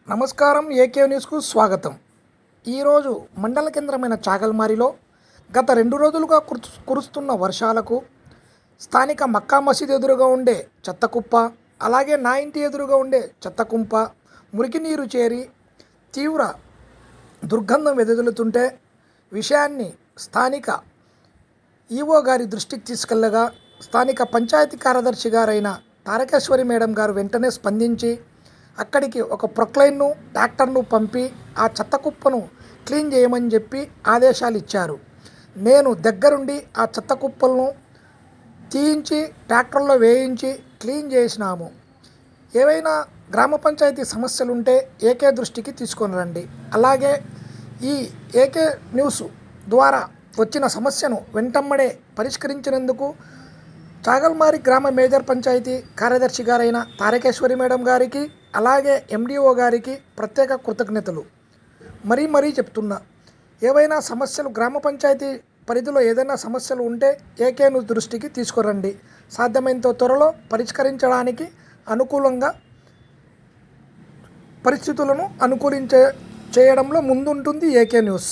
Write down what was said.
నమస్కారం. ఏకే న్యూస్కు స్వాగతం. ఈరోజు మండల కేంద్రమైన చాగల్మారిలో గత 2 రోజులుగా కురుస్తున్న వర్షాలకు స్థానిక మక్కా మసీద్ ఎదురుగా ఉండే చెత్తకుప్ప, అలాగే నా ఇంటి ఎదురుగా ఉండే చెత్తకుంప మురికి నీరు చేరి తీవ్ర దుర్గంధం వెదజల్లుతుంటే విషయాన్ని స్థానిక ఈవో గారి దృష్టికి తీసుకెళ్లగా స్థానిక పంచాయతీ కార్యదర్శి గారైన తారకేశ్వరి మేడం గారు వెంటనే స్పందించి అక్కడికి ఒక ప్రొక్లైన్ను ట్రాక్టర్ను పంపి ఆ చెత్త కుప్పను క్లీన్ చేయమని చెప్పి ఆదేశాలు ఇచ్చారు. నేను దగ్గరుండి ఆ చెత్త కుప్పలను తీయించి ట్రాక్టర్లో వేయించి క్లీన్ చేసినాము. ఏవైనా గ్రామ పంచాయతీ సమస్యలు ఉంటే ఏకే దృష్టికి తీసుకొని రండి. అలాగే ఈ ఏకే న్యూస్ ద్వారా వచ్చిన సమస్యను వెంటమ్మడే పరిష్కరించినందుకు చాగల్మారి గ్రామ మేజర్ పంచాయతీ కార్యదర్శి గారైన తారకేశ్వరి మేడం గారికి, అలాగే ఎండిఓ గారికి ప్రత్యేక కృతజ్ఞతలు. మరీ చెప్తున్నా, ఏవైనా సమస్యలు గ్రామ పంచాయతీ పరిధిలో ఏదైనా సమస్యలు ఉంటే ఏకే న్యూస్ దృష్టికి తీసుకురండి. సాధ్యమైనంత త్వరలో పరిష్కరించడానికి అనుకూలంగా పరిస్థితులను చేయడంలో ముందుంటుంది ఏకే న్యూస్.